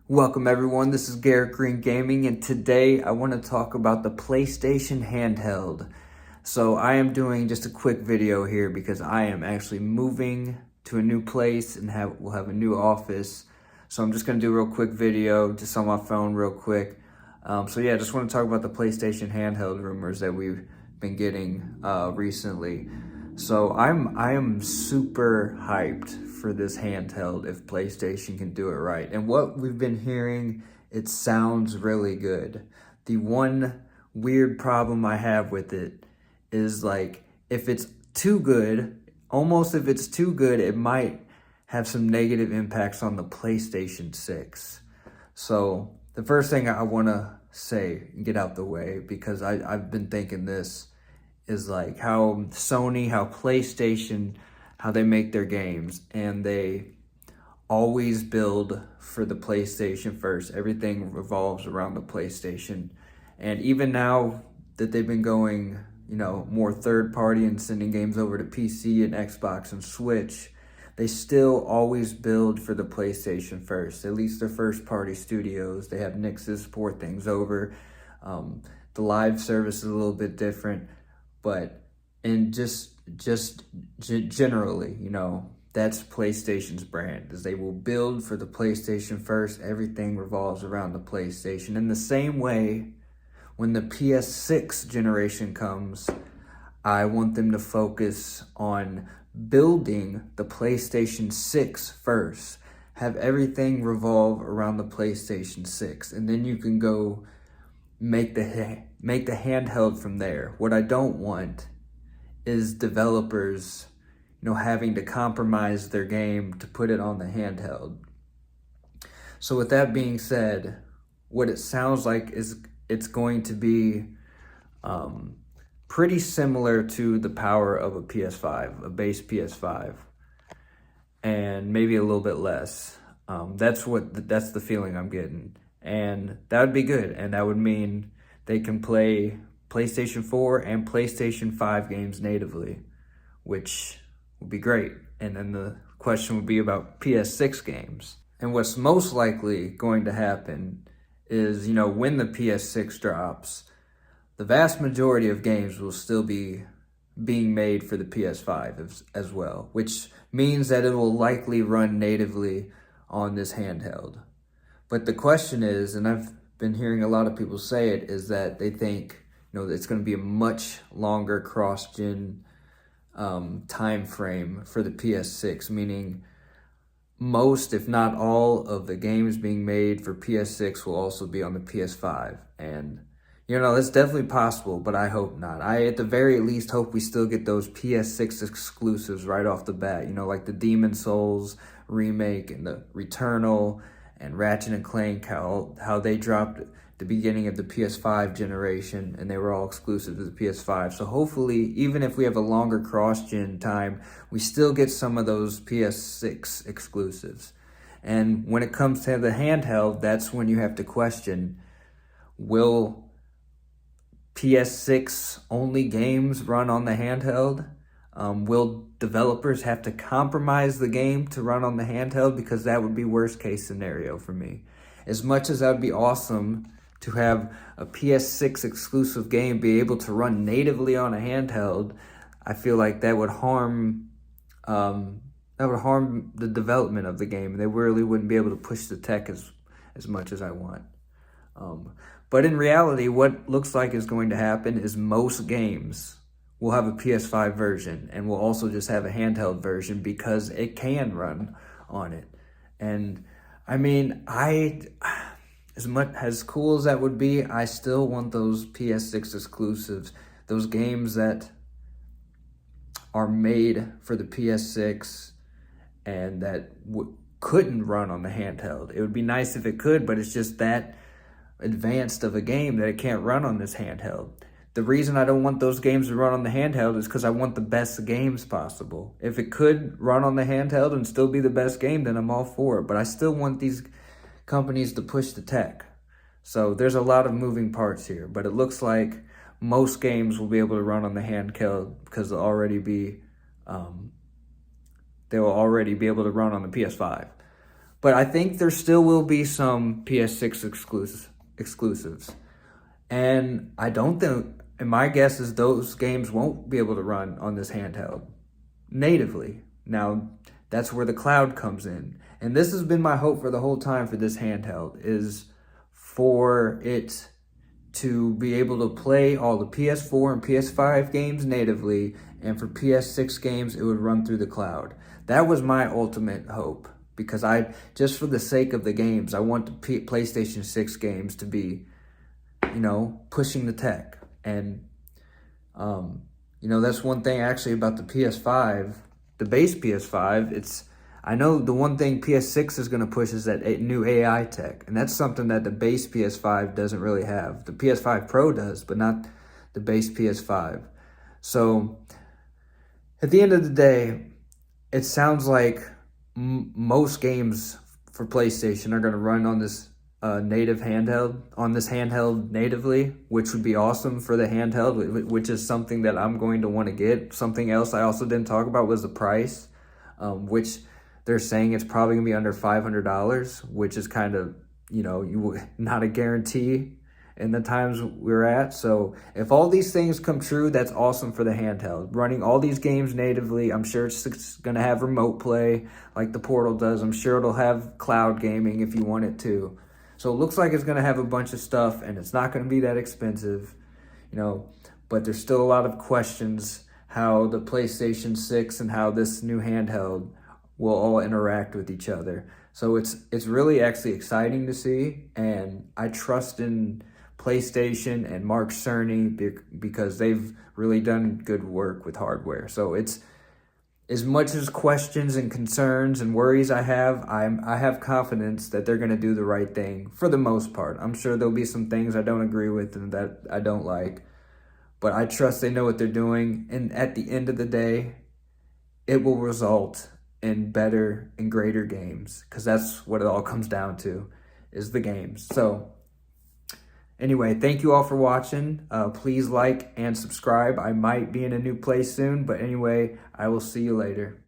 Welcome everyone, this is Garrett Green Gaming, and today I want to talk about the PlayStation Handheld. So I am doing just a quick video here because I am actually moving to a new place and we'll have a new office. So I'm just going to do a real quick video just on my phone real quick. So yeah, just want to talk about the PlayStation Handheld rumors that we've been getting recently. So I am super hyped for this handheld if PlayStation can do it right. And what we've been hearing, it sounds really good. The one weird problem I have with it is like if it's too good, if it's too good, it might have some negative impacts on the PlayStation 6. So the first thing I want to say and get out the way, because I've been thinking this, is like how Sony, how PlayStation, how they make their games, and they always build for the PlayStation first. Everything revolves around the PlayStation. And even now that they've been going, more third party and sending games over to PC and Xbox and Switch, they still always build for the PlayStation first. At least their first party studios. They have Nixes port things over. The live service is a little bit different. But generally, that's PlayStation's brand, is they will build for the PlayStation first. Everything revolves around the PlayStation. In the same way, when the PS6 generation comes, I want them to focus on building the PlayStation 6 first. Have everything revolve around the PlayStation 6. And then you can go make the handheld from there. What I don't want is developers, having to compromise their game to put it on the handheld. So with that being said, what it sounds like is it's going to be pretty similar to the power of a PS5, a base PS5, and maybe a little bit less. That's the feeling I'm getting. And that would be good. And that would mean they can play PlayStation 4 and PlayStation 5 games natively, which would be great. And then the question would be about PS6 games. And what's most likely going to happen is, when the PS6 drops, the vast majority of games will still be being made for the PS5 as well, which means that it will likely run natively on this handheld. But the question is, and I've been hearing a lot of people say it, is that they think, it's going to be a much longer cross-gen time frame for the PS6, meaning most, if not all, of the games being made for PS6 will also be on the PS5. And, that's definitely possible, but I hope not. I, at the very least, hope we still get those PS6 exclusives right off the bat, like the Demon Souls remake and the Returnal, and Ratchet and Clank, how they dropped at the beginning of the PS5 generation, and they were all exclusive to the PS5. So hopefully, even if we have a longer cross-gen time, we still get some of those PS6 exclusives. And when it comes to the handheld, that's when you have to question, will PS6 only games run on the handheld? Will developers have to compromise the game to run on the handheld? Because that would be worst case scenario for me. As much as that would be awesome to have a PS6 exclusive game be able to run natively on a handheld, I feel like that would harm the development of the game. They really wouldn't be able to push the tech as much as I want. But in reality, what looks like is going to happen is most games we'll have a PS5 version, and we'll also just have a handheld version because it can run on it. And I mean, as cool as that would be, I still want those PS6 exclusives, those games that are made for the PS6 and that couldn't run on the handheld. It would be nice if it could, but it's just that advanced of a game that it can't run on this handheld. The reason I don't want those games to run on the handheld is because I want the best games possible. If it could run on the handheld and still be the best game, then I'm all for it. But I still want these companies to push the tech. So there's a lot of moving parts here. But it looks like most games will be able to run on the handheld because they'll already be able to run on the PS5. But I think there still will be some PS6 exclusives. And I don't think, and my guess is those games won't be able to run on this handheld natively. Now, that's where the cloud comes in. And this has been my hope for the whole time for this handheld, is for it to be able to play all the PS4 and PS5 games natively, and for PS6 games, it would run through the cloud. That was my ultimate hope, because just for the sake of the games, I want the PlayStation 6 games to be, pushing the tech. And, that's one thing actually about the PS5, the base PS5, I know the one thing PS6 is going to push is that new AI tech. And that's something that the base PS5 doesn't really have. The PS5 Pro does, but not the base PS5. So at the end of the day, it sounds like most games for PlayStation are going to run on this handheld natively, which would be awesome for the handheld, which is something that I'm going to want to get. Something else I also didn't talk about was the price, which they're saying it's probably gonna be under $500, which is kind of, not a guarantee in the times we're at. So if all these things come true, that's awesome for the handheld. Running all these games natively, I'm sure it's gonna have remote play like the Portal does. I'm sure it'll have cloud gaming if you want it to. So it looks like it's gonna have a bunch of stuff, and it's not gonna be that expensive, but there's still a lot of questions how the PlayStation 6 and how this new handheld will all interact with each other. So it's really actually exciting to see, and I trust in PlayStation and Mark Cerny because they've really done good work with hardware. So it's, as much as questions and concerns and worries I have confidence that they're going to do the right thing for the most part. I'm sure there'll be some things I don't agree with and that I don't like, but I trust they know what they're doing. And at the end of the day, it will result in better and greater games, because that's what it all comes down to, is the games. So anyway, thank you all for watching. Please like and subscribe. I might be in a new place soon, but anyway, I will see you later.